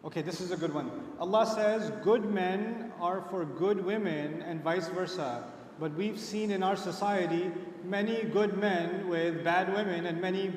Okay, this is a good one. Allah says good men are for good women and vice versa. But we've seen in our society many good men with bad women and many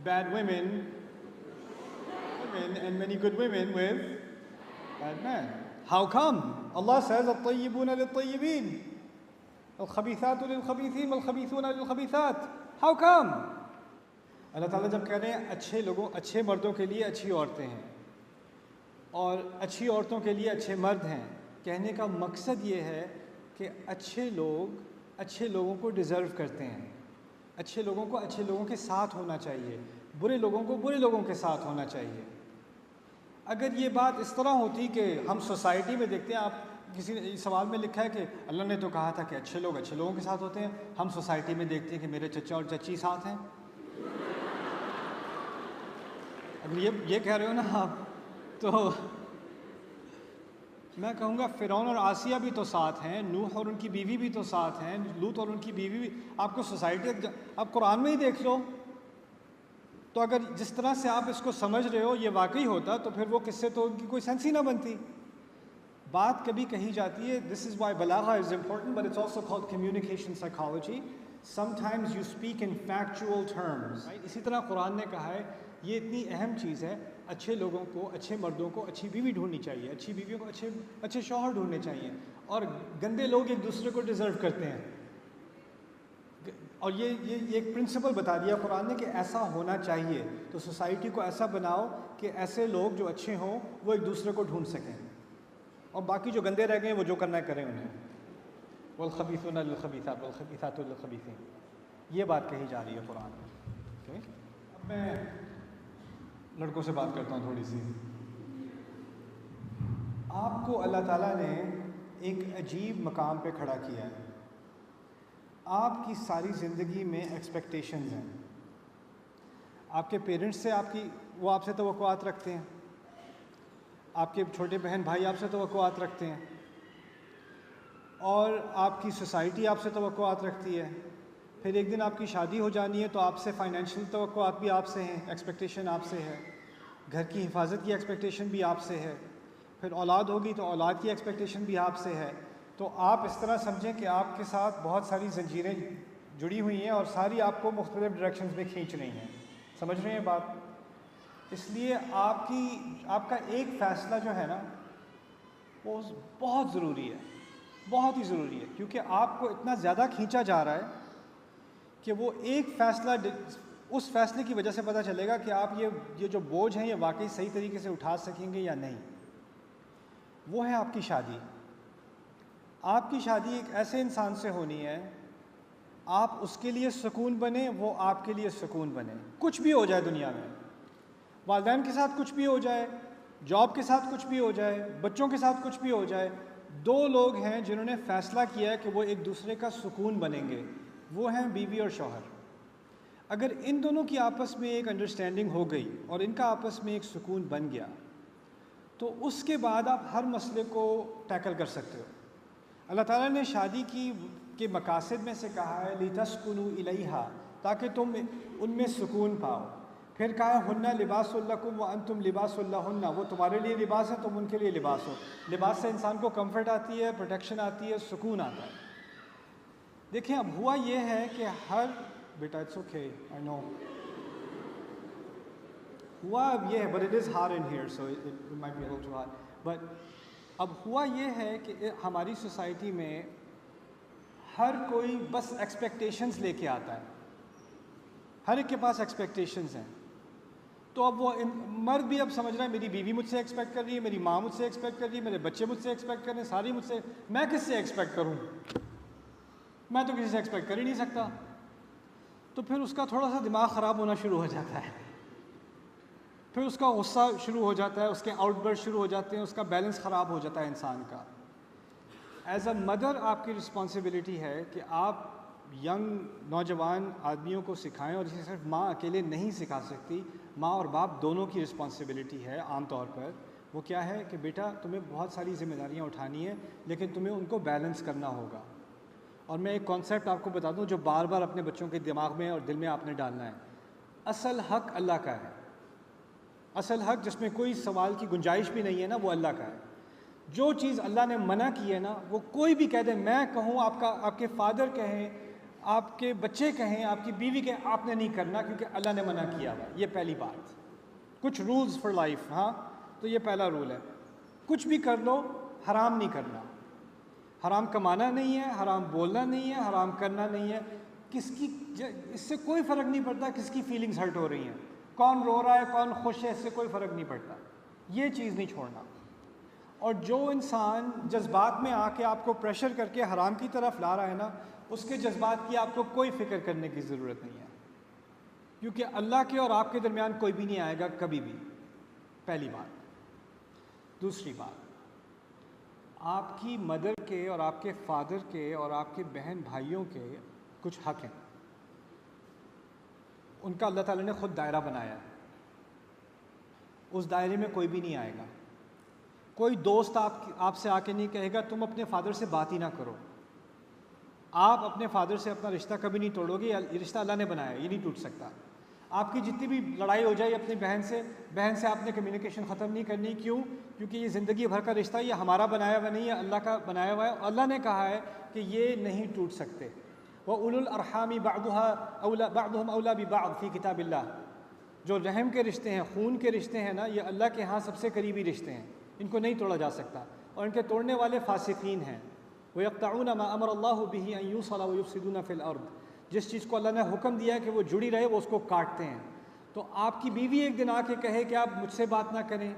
bad women and many good women with bad men. How come? Allah says الطيبون للطيبين الخبيثات للخبيثين والخبيثون للخبيثات. How come? اللہ تعالیٰ جب کہہ رہے ہیں اچھے مردوں کے لیے اچھی عورتیں ہیں اور اچھی عورتوں کے لیے اچھے مرد ہیں، کہنے کا مقصد یہ ہے کہ اچھے لوگوں کو ڈیزرو کرتے ہیں، اچھے لوگوں کو اچھے لوگوں کے ساتھ ہونا چاہیے، برے لوگوں کو برے لوگوں کے ساتھ ہونا چاہیے۔ اگر یہ بات اس طرح ہوتی کہ ہم سوسائٹی میں دیکھتے ہیں، آپ کسی نے سوال میں لکھا ہے کہ اللہ نے تو کہا تھا کہ اچھے لوگ اچھے لوگوں کے ساتھ ہوتے ہیں، ہم سوسائٹی میں دیکھتے ہیں کہ میرے چچا اور چچی ساتھ ہیں۔ اگر یہ کہہ رہے ہو نا آپ، تو میں کہوں گا فرعون اور آسیہ بھی تو ساتھ ہیں، نوح اور ان کی بیوی بھی تو ساتھ ہیں، لوط اور ان کی بیوی بھی۔ آپ کو سوسائٹی آپ قرآن میں ہی دیکھ لو، تو اگر جس طرح سے آپ اس کو سمجھ رہے ہو یہ واقعی ہوتا تو پھر وہ قصے تو ان کی کوئی سینس ہی نہ بنتی۔ بات کبھی کہی جاتی ہے، دس از وائی بلاغہ is important but it's also called communication psychology, سم ٹائمز you speak in factual terms. اسی طرح قرآن نے کہا ہے یہ اتنی اہم چیز ہے، اچھے لوگوں کو، اچھے مردوں کو اچھی بیوی ڈھونڈنی چاہیے، اچھی بیویوں کو اچھے شوہر ڈھونڈنے چاہیے، اور گندے لوگ ایک دوسرے کو ڈیزرو کرتے ہیں۔ اور یہ ایک پرنسپل بتا دیا قرآن نے کہ ایسا ہونا چاہیے، تو سوسائٹی کو ایسا بناؤ کہ ایسے لوگ جو اچھے ہوں وہ ایک دوسرے کو ڈھونڈ سکیں، اور باقی جو گندے رہ گئے وہ جو کرنا ہے کریں انہیں۔ والخبیثون للخبیثات والخبیثات للخبیثین، یہ بات کہی جا رہی ہے قرآن میں۔ اب میں لڑکوں سے بات کرتا ہوں تھوڑی سی۔ آپ کو اللہ تعالیٰ نے ایک عجیب مقام پہ کھڑا کیا ہے۔ آپ کی ساری زندگی میں ایکسپیکٹیشنز ہیں، آپ کے پیرنٹس سے وہ آپ سے توقعات رکھتے ہیں، آپ کے چھوٹے بہن بھائی آپ سے توقعات رکھتے ہیں، اور آپ کی سوسائٹی آپ سے توقعات رکھتی ہے۔ پھر ایک دن آپ کی شادی ہو جانی ہے تو آپ سے فائنینشیل توقعات بھی آپ سے ہیں، ایکسپیکٹیشن آپ سے ہے، گھر کی حفاظت کی ایکسپیکٹیشن بھی آپ سے ہے، پھر اولاد ہوگی تو اولاد کی ایکسپیکٹیشن بھی آپ سے ہے۔ تو آپ اس طرح سمجھیں کہ آپ کے ساتھ بہت ساری زنجیریں جڑی ہوئی ہیں اور ساری آپ کو مختلف ڈائریکشنز میں کھینچ رہی ہیں۔ سمجھ رہے ہیں بات؟ اس لیے آپ کا ایک فیصلہ جو ہے نا وہ بہت ضروری ہے، بہت ہی ضروری ہے، کیونکہ آپ کو اتنا زیادہ کھینچا جا رہا ہے کہ وہ ایک فیصلہ، اس فیصلے کی وجہ سے پتہ چلے گا کہ آپ یہ جو بوجھ ہیں یہ واقعی صحیح طریقے سے اٹھا سکیں گے یا نہیں۔ وہ ہے آپ کی شادی۔ آپ کی شادی ایک ایسے انسان سے ہونی ہے، آپ اس کے لیے سکون بنیں، وہ آپ کے لیے سکون بنے، کچھ بھی ہو جائے دنیا میں، والدین کے ساتھ کچھ بھی ہو جائے، جاب کے ساتھ کچھ بھی ہو جائے، بچوں کے ساتھ کچھ بھی ہو جائے، دو لوگ ہیں جنہوں نے فیصلہ کیا ہے کہ وہ ایک دوسرے کا سکون بنیں گے، وہ ہیں بیوی اور شوہر۔ اگر ان دونوں کی آپس میں ایک انڈرسٹینڈنگ ہو گئی اور ان کا آپس میں ایک سکون بن گیا تو اس کے بعد آپ ہر مسئلے کو ٹیکل کر سکتے ہو۔ اللہ تعالیٰ نے شادی کے مقاصد میں سے کہا ہے لِتَسْكُنُوا إِلَيْهَا، تاکہ تم ان میں سکون پاؤ۔ پھر کہا ہے ہُنَّ لِبَاسٌ لَكُمْ وَأَنْتُمْ لِبَاسٌ لَهُنَّ، وہ تمہارے لیے لباس ہے، تم ان کے لیے لباس ہو۔ لباس سے انسان کو کمفرٹ آتی ہے، پروٹیکشن آتی ہے، سکون آتا ہے۔ دیکھیں اب ہوا یہ ہے کہ بیٹا اٹس اوکے آئی نو، ہوا اب یہ ہے but it is hard in here so it might be too hard, but اب ہوا یہ ہے کہ ہماری سوسائٹی میں ہر کوئی بس ایکسپیکٹیشنز لے کے آتا ہے، ہر ایک کے پاس ایکسپیکٹیشنز ہیں۔ تو اب وہ مرد بھی اب سمجھ رہا ہے میری بیوی مجھ سے ایکسپیکٹ کر رہی ہے، میری ماں مجھ سے ایکسپیکٹ کر رہی ہے، میرے بچے مجھ سے ایکسپیکٹ کر رہے ہیں، ساری مجھ سے، میں کس سے ایکسپیکٹ کروں؟ میں تو کسی سے ایکسپیکٹ کر ہی نہیں سکتا۔ تو پھر اس کا تھوڑا سا دماغ خراب ہونا شروع ہو جاتا ہے، پھر اس کا غصہ شروع ہو جاتا ہے، اس کے آؤٹ برسٹ شروع ہو جاتے ہیں، اس کا بیلنس خراب ہو جاتا ہے انسان کا۔ ایز اے مدر آپ کی رسپانسبلٹی ہے کہ آپ ینگ نوجوان آدمیوں کو سکھائیں، اور اسے صرف ماں اکیلے نہیں سکھا سکتی، ماں اور باپ دونوں کی رسپانسبلٹی ہے عام طور پر۔ وہ کیا ہے کہ بیٹا تمہیں بہت ساری ذمہ داریاں اٹھانی ہیں لیکن تمہیں ان کو بیلنس کرنا ہوگا۔ اور میں ایک کانسیپٹ آپ کو بتا دوں جو بار بار اپنے بچوں کے دماغ میں اور دل میں آپ نے ڈالنا ہے، اصل حق اللہ کا ہے، اصل حق جس میں کوئی سوال کی گنجائش بھی نہیں ہے نا، وہ اللہ کا ہے۔ جو چیز اللہ نے منع کی ہے نا، وہ کوئی بھی کہہ دے، میں کہوں، آپ کے فادر کہیں، آپ کے بچے کہیں، آپ کی بیوی کہیں، آپ نے نہیں کرنا کیونکہ اللہ نے منع کیا ہوا ہے۔ یہ پہلی بات۔ کچھ رولز فار لائف، ہاں، تو یہ پہلا رول ہے، کچھ بھی کر لو حرام نہیں کرنا۔ حرام کمانا نہیں ہے، حرام بولنا نہیں ہے، حرام کرنا نہیں ہے۔ اس سے کوئی فرق نہیں پڑتا کس کی فیلنگز ہرٹ ہو رہی ہیں، کون رو رہا ہے کون خوش ہے، اس سے کوئی فرق نہیں پڑتا۔ یہ چیز نہیں چھوڑنا۔ اور جو انسان جذبات میں آ کے آپ کو پریشر کر کے حرام کی طرف لا رہا ہے نا، اس کے جذبات کی آپ کو کوئی فکر کرنے کی ضرورت نہیں ہے، کیونکہ اللہ کے اور آپ کے درمیان کوئی بھی نہیں آئے گا کبھی بھی۔ پہلی بات۔ دوسری بات، آپ کی مدر کے اور آپ کے فادر کے اور آپ کے بہن بھائیوں کے کچھ حق ہیں، ان کا اللہ تعالیٰ نے خود دائرہ بنایا ہے، اس دائرے میں کوئی بھی نہیں آئے گا۔ کوئی دوست آپ سے آ کے نہیں کہے گا تم اپنے فادر سے بات ہی نہ کرو۔ آپ اپنے فادر سے اپنا رشتہ کبھی نہیں توڑو گے، یہ رشتہ اللہ نے بنایا ہے، یہ نہیں ٹوٹ سکتا۔ آپ کی جتنی بھی لڑائی ہو جائے اپنی بہن سے آپ نے کمیونیکیشن ختم نہیں کرنی۔ کیوں؟ کیونکہ یہ زندگی بھر کا رشتہ، یہ ہمارا بنایا ہوا نہیں ہے، اللہ کا بنایا ہوا ہے۔ اللہ نے کہا ہے کہ یہ نہیں ٹوٹ سکتے۔ وَأُولُو الْأَرْحَامِ بَعْضُهُمْ أَوْلَىٰ بِبَعْضٍ فِي کتاب اللہ۔ جو رحم کے رشتے ہیں، خون کے رشتے ہیں نا، یہ اللہ کے ہاں سب سے قریبی رشتے ہیں، ان کو نہیں توڑا جا سکتا، اور ان کے توڑنے والے فاسقین ہیں۔ وَيَقْطَعُونَ مَا أَمَرَ اللَّهُ بِهِ أَن يُوصَلَ وَيُفْسِدُونَ فِي الْأَرْضِ۔ جس چیز کو اللہ نے حکم دیا ہے کہ وہ جڑی رہے، وہ اس کو کاٹتے ہیں۔ تو آپ کی بیوی ایک دن آ کے کہے کہ آپ مجھ سے بات نہ کریں،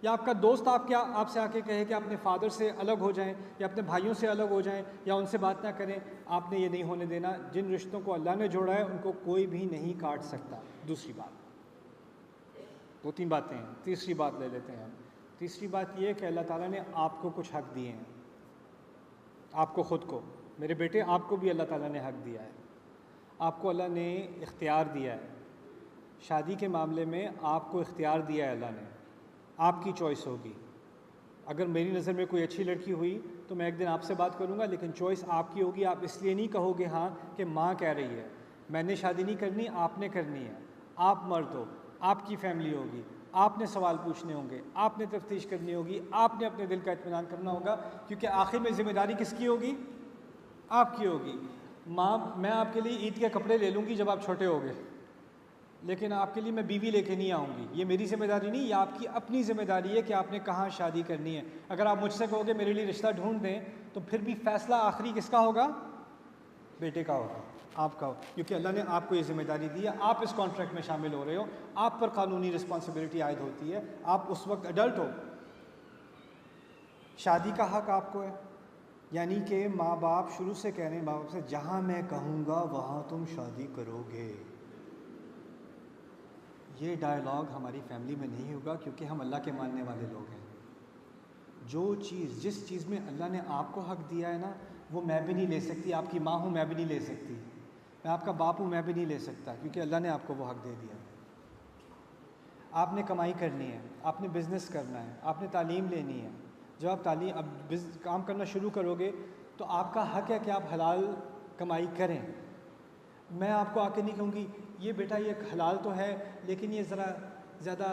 یا آپ کا دوست آپ سے آ کے کہے کہ آپ اپنے فادر سے الگ ہو جائیں، یا اپنے بھائیوں سے الگ ہو جائیں، یا ان سے بات نہ کریں، آپ نے یہ نہیں ہونے دینا۔ جن رشتوں کو اللہ نے جوڑا ہے ان کو کوئی بھی نہیں کاٹ سکتا۔ دوسری بات، دو تین باتیں ہیں، تیسری بات لے لیتے ہیں ہم۔ تیسری بات یہ کہ اللہ تعالیٰ نے آپ کو کچھ حق دیے ہیں، آپ کو خود کو، میرے بیٹے آپ کو بھی اللہ تعالیٰ نے حق دیا ہے، آپ کو اللہ نے اختیار دیا ہے۔ شادی کے معاملے میں آپ کو اختیار دیا ہے اللہ نے، آپ کی چوائس ہوگی۔ اگر میری نظر میں کوئی اچھی لڑکی ہوئی تو میں ایک دن آپ سے بات کروں گا، لیکن چوائس آپ کی ہوگی۔ آپ اس لیے نہیں کہو گے ہاں کہ ماں کہہ رہی ہے، میں نے شادی نہیں کرنی، آپ نے کرنی ہے۔ آپ مرد ہو، آپ کی فیملی ہوگی، آپ نے سوال پوچھنے ہوں گے، آپ نے تفتیش کرنی ہوگی، آپ نے اپنے دل کا اطمینان کرنا ہوگا، کیونکہ آخر میں ذمہ داری کس کی ہوگی؟ آپ کی ہوگی۔ ماں، میں آپ کے لیے عید کے کپڑے لے لوں گی جب آپ چھوٹے ہوگے، لیکن آپ کے لیے میں بیوی لے کے نہیں آؤں گی، یہ میری ذمہ داری نہیں، یہ آپ کی اپنی ذمہ داری ہے کہ آپ نے کہاں شادی کرنی ہے۔ اگر آپ مجھ سے کہو گے میرے لیے رشتہ ڈھونڈ دیں، تو پھر بھی فیصلہ آخری کس کا ہوگا؟ بیٹے کا ہوگا، آپ کا ہوگا، کیونکہ اللہ نے آپ کو یہ ذمہ داری دی ہے، آپ اس کانٹریکٹ میں شامل ہو رہے ہو، آپ پر قانونی رسپانسبلٹی عائد ہوتی ہے، آپ اس وقت ایڈلٹ ہو۔ شادی کا حق آپ کو ہے، یعنی کہ ماں باپ شروع سے کہہ رہے ہیں، ماں باپ سے جہاں میں کہوں گا وہاں تم شادی کرو گے۔ یہ ڈائلاگ ہماری فیملی میں نہیں ہوگا، کیونکہ ہم اللہ کے ماننے والے لوگ ہیں۔ جس چیز میں اللہ نے آپ کو حق دیا ہے نا، وہ میں بھی نہیں لے سکتی، آپ کی ماں ہوں میں بھی نہیں لے سکتی، میں آپ کا باپ ہوں میں بھی نہیں لے سکتا، کیونکہ اللہ نے آپ کو وہ حق دے دیا۔ آپ نے کمائی کرنی ہے، آپ نے بزنس کرنا ہے، آپ نے تعلیم لینی ہے۔ جب آپ کام کرنا شروع کرو گے تو آپ کا حق ہے کہ آپ حلال کمائی کریں۔ میں آپ کو آ کے نہیں کہوں گی یہ بیٹا یہ حلال تو ہے لیکن یہ ذرا زیادہ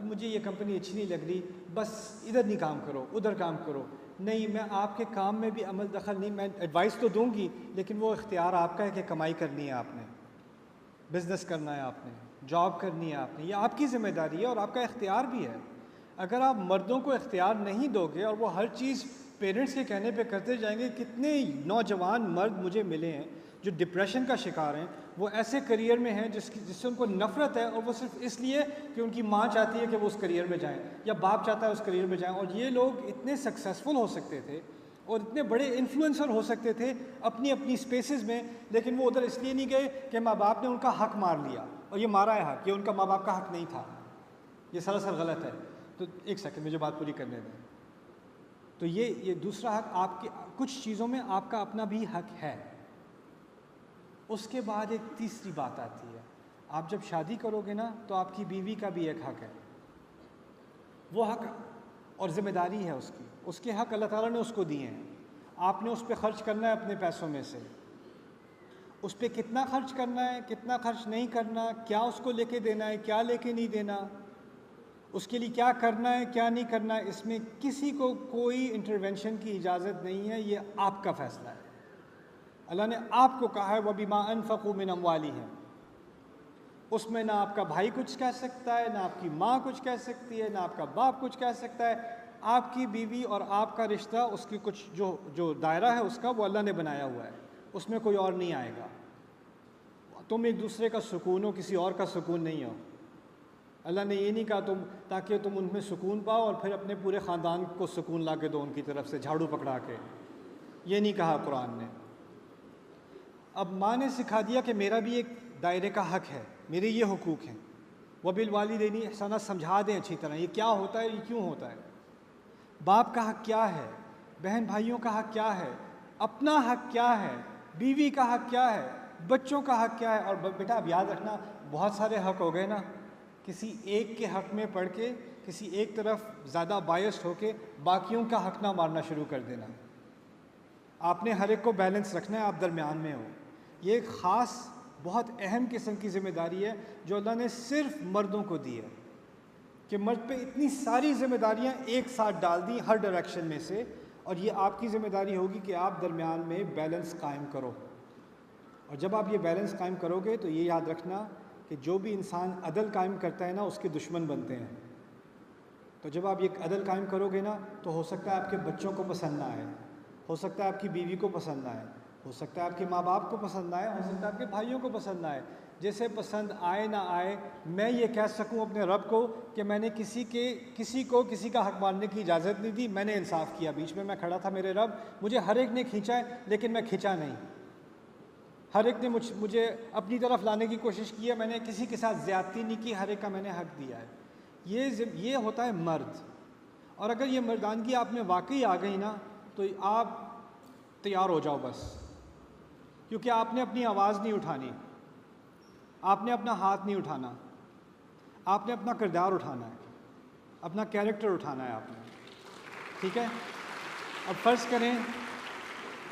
مجھے یہ کمپنی اچھی نہیں لگ رہی، بس ادھر نہیں کام کرو ادھر کام کرو۔ نہیں، میں آپ کے کام میں بھی عمل دخل نہیں، میں ایڈوائس تو دوں گی، لیکن وہ اختیار آپ کا ہے کہ کمائی کرنی ہے، آپ نے بزنس کرنا ہے، آپ نے جاب کرنی ہے، آپ نے، یہ آپ کی ذمہ داری ہے اور آپ کا اختیار بھی ہے۔ اگر آپ مردوں کو اختیار نہیں دو گے اور وہ ہر چیز پیرنٹس کے کہنے پہ کرتے جائیں گے، کتنے نوجوان مرد مجھے ملے ہیں جو ڈپریشن کا شکار ہیں، وہ ایسے کریئر میں ہیں جس سے ان کو نفرت ہے، اور وہ صرف اس لیے کہ ان کی ماں چاہتی ہے کہ وہ اس کریئر میں جائیں یا باپ چاہتا ہے اس کریئر میں جائیں۔ اور یہ لوگ اتنے سکسیزفل ہو سکتے تھے اور اتنے بڑے انفلوئنسر ہو سکتے تھے اپنی اپنی سپیسز میں، لیکن وہ ادھر اس لیے نہیں گئے کہ ماں باپ نے ان کا حق مار لیا، اور یہ مارا ہے حق، یہ ان کا ماں باپ کا حق نہیں تھا، یہ سراسر غلط ہے۔ تو ایک سیکنڈ مجھے بات پوری کرنے دیں۔ تو یہ دوسرا حق، آپ کے کچھ چیزوں میں آپ کا اپنا بھی حق ہے۔ اس کے بعد ایک تیسری بات آتی ہے، آپ جب شادی کرو گے نا تو آپ کی بیوی کا بھی ایک حق ہے، وہ حق اور ذمہ داری ہے اس کے حق اللہ تعالیٰ نے اس کو دیے ہیں۔ آپ نے اس پہ خرچ کرنا ہے اپنے پیسوں میں سے، اس پہ کتنا خرچ کرنا ہے، کتنا خرچ نہیں کرنا، کیا اس کو لے کے دینا ہے، کیا لے کے نہیں دینا، اس کے لیے کیا کرنا ہے کیا نہیں کرنا ہے، اس میں کسی کو کوئی انٹرونشن کی اجازت نہیں ہے، یہ آپ کا فیصلہ ہے۔ اللہ نے آپ کو کہا ہے وَبِمَا أَنفَقُوا مِنْ أَمْوَالِهِمْ، اس میں نہ آپ کا بھائی کچھ کہہ سکتا ہے، نہ آپ کی ماں کچھ کہہ سکتی ہے، نہ آپ کا باپ کچھ کہہ سکتا ہے۔ آپ کی بیوی اور آپ کا رشتہ، اس کی کچھ جو دائرہ ہے اس کا، وہ اللہ نے بنایا ہوا ہے، اس میں کوئی اور نہیں آئے گا۔ تم ایک دوسرے کا سکون ہو، کسی اور کا سکون نہیں ہو۔ اللہ نے یہ نہیں کہا تاکہ تم ان میں سکون پاؤ اور پھر اپنے پورے خاندان کو سکون لا کے دو ان کی طرف سے جھاڑو پکڑا کے، یہ نہیں کہا قرآن نے۔ اب ماں نے سکھا دیا کہ میرا بھی ایک دائرے کا حق ہے، میرے یہ حقوق ہیں۔ وَبِالْوَالِدَيْنِ احسانا، سمجھا دیں اچھی طرح یہ کیا ہوتا ہے، یہ کیوں ہوتا ہے۔ باپ کا حق کیا ہے، بہن بھائیوں کا حق کیا ہے، اپنا حق کیا ہے، بیوی کا حق کیا ہے، بچوں کا حق کیا ہے۔ اور بیٹا اب یاد رکھنا، بہت سارے حق ہو گئے نا، کسی ایک کے حق میں پڑھ کے کسی ایک طرف زیادہ بائسڈ ہو کے باقیوں کا حق نہ مارنا شروع کر دینا۔ آپ نے ہر ایک کو بیلنس رکھنا ہے، آپ درمیان میں ہو۔ یہ ایک خاص بہت اہم قسم کی ذمہ داری ہے جو اللہ نے صرف مردوں کو دی ہے، کہ مرد پہ اتنی ساری ذمہ داریاں ایک ساتھ ڈال دیں ہر ڈائریکشن میں سے، اور یہ آپ کی ذمہ داری ہوگی کہ آپ درمیان میں بیلنس قائم کرو۔ اور جب آپ یہ بیلنس قائم کرو گے تو یہ یاد رکھنا کہ جو بھی انسان عدل قائم کرتا ہے نا، اس کے دشمن بنتے ہیں۔ تو جب آپ یہ عدل قائم کرو گے نا، تو ہو سکتا ہے آپ کے بچوں کو پسند نہ آئے، ہو سکتا ہے آپ کی بیوی کو پسند نہ آئے، ہو سکتا ہے آپ کے ماں باپ کو پسند نہ آئے، ہو سکتا ہے آپ کے بھائیوں کو پسند نہ آئے۔ جیسے پسند آئے نہ آئے، میں یہ کہہ سکوں اپنے رب کو کہ میں نے کسی کو کسی کا حق ماننے کی اجازت نہیں دی، میں نے انصاف کیا۔ بیچ میں کھڑا تھا میرے رب، مجھے ہر ایک نے کھینچا ہے لیکن میں کھینچا نہیں۔ ہر ایک نے مجھے اپنی طرف لانے کی کوشش کی ہے، میں نے کسی کے ساتھ زیادتی نہیں کی، ہر ایک کا میں نے حق دیا ہے۔ یہ ہوتا ہے مرد۔ اور اگر یہ مردانگی آپ میں واقعی آ گئی نا، تو آپ تیار ہو جاؤ بس، کیونکہ آپ نے اپنی آواز نہیں اٹھانی، آپ نے اپنا ہاتھ نہیں اٹھانا، آپ نے اپنا کردار اٹھانا ہے، اپنا کیریکٹر اٹھانا ہے آپ نے، ٹھیک ہے؟ اب فرض کریں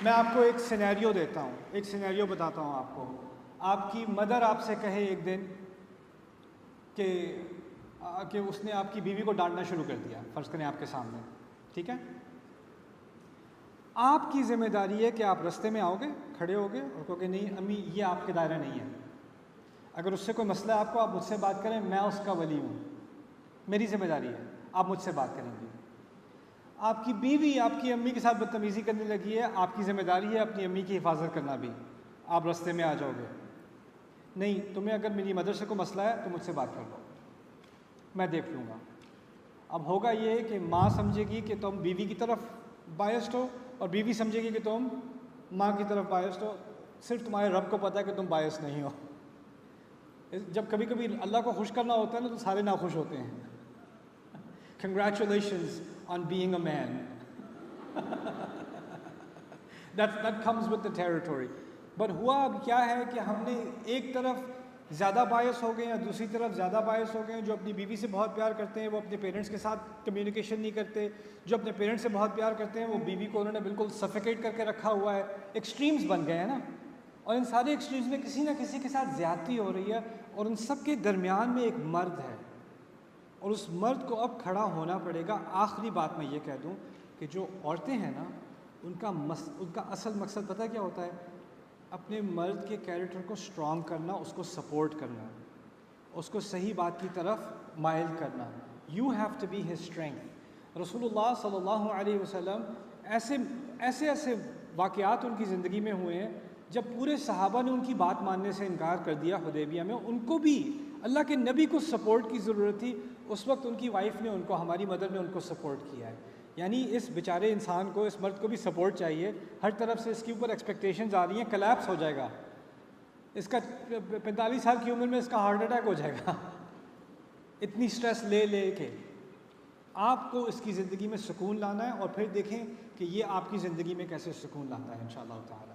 میں آپ کو ایک سینیریو دیتا ہوں، ایک سینیریو بتاتا ہوں آپ کو۔ آپ کی مدر آپ سے کہے ایک دن کہ اس نے آپ کی بیوی کو ڈانٹنا شروع کر دیا، فرض کریں آپ کے سامنے، ٹھیک ہے؟ آپ کی ذمہ داری ہے کہ آپ رستے میں آؤ گے، کھڑے ہو گے اور کہو گے نہیں امی یہ آپ کے دائرہ نہیں ہے۔ اگر اس سے کوئی مسئلہ ہے آپ کو، آپ مجھ سے بات کریں، میں اس کا ولی ہوں، میری ذمہ داری ہے، آپ مجھ سے بات کریں گے۔ آپ کی بیوی آپ کی امی کے ساتھ بدتمیزی کرنے لگی ہے، آپ کی ذمہ داری ہے اپنی امی کی حفاظت کرنا بھی، آپ رستے میں آ جاؤ گے۔ نہیں، تمہیں اگر میری مدر سے کوئی مسئلہ ہے تو مجھ سے بات کر لو، میں دیکھ لوں گا۔ اب ہوگا یہ کہ ماں سمجھے گی کہ تم بیوی کی طرف بائسڈ ہو، اور بیوی سمجھے گی کہ تم ماں کی طرف بائسڈ ہو، صرف تمہارے رب کو پتہ ہے کہ تم باعث نہیں ہو۔ جب کبھی کبھی اللہ کو خوش کرنا ہوتا ہے نا، تو سارے ناخوش ہوتے ہیں۔ Congratulations on being a man. That comes with the territory. But ہوا اب کیا ہے کہ ہم نے ایک طرف زیادہ باعث ہو گئے ہیں، دوسری طرف زیادہ باعث ہو گئے ہیں۔ جو اپنی بیوی سے بہت پیار کرتے ہیں وہ اپنے پیرنٹس کے ساتھ کمیونیکیشن نہیں کرتے، جو اپنے پیرنٹس سے بہت پیار کرتے ہیں وہ بیوی کو انہوں نے بالکل سفیکیٹ کر کے رکھا ہوا ہے۔ ایکسٹریمز بن گئے ہیں نا، اور ان سارے ایکسٹریمز میں کسی نہ کسی کے ساتھ زیادتی ہو رہی ہے، اور ان سب کے درمیان میں ایک مرد ہے، اور اس مرد کو اب کھڑا ہونا پڑے گا۔ آخری بات میں یہ کہہ دوں کہ جو عورتیں ہیں نا، ان کا اصل مقصد پتہ کیا ہوتا ہے؟ اپنے مرد کے کیریکٹر کو سٹرونگ کرنا، اس کو سپورٹ کرنا، اس کو صحیح بات کی طرف مائل کرنا۔ You have to be his strength. رسول اللہ صلی اللہ علیہ وسلم ایسے واقعات ان کی زندگی میں ہوئے ہیں جب پورے صحابہ نے ان کی بات ماننے سے انکار کر دیا حدیبیہ میں، ان کو بھی اللہ کے نبی کو سپورٹ کی ضرورت تھی۔ اس وقت ان کی وائف نے ان کو، ہماری مدر نے ان کو سپورٹ کیا ہے۔ یعنی اس بیچارے انسان کو، اس مرد کو بھی سپورٹ چاہیے۔ ہر طرف سے اس کے اوپر ایکسپیکٹیشنز آ رہی ہیں، کلیپس ہو جائے گا، اس کا 45 سال کی عمر میں اس کا ہارٹ اٹیک ہو جائے گا، اتنی سٹریس لے کے۔ آپ کو اس کی زندگی میں سکون لانا ہے، اور پھر دیکھیں کہ یہ آپ کی زندگی میں کیسے سکون لاتا ہے انشاءاللہ تعالی۔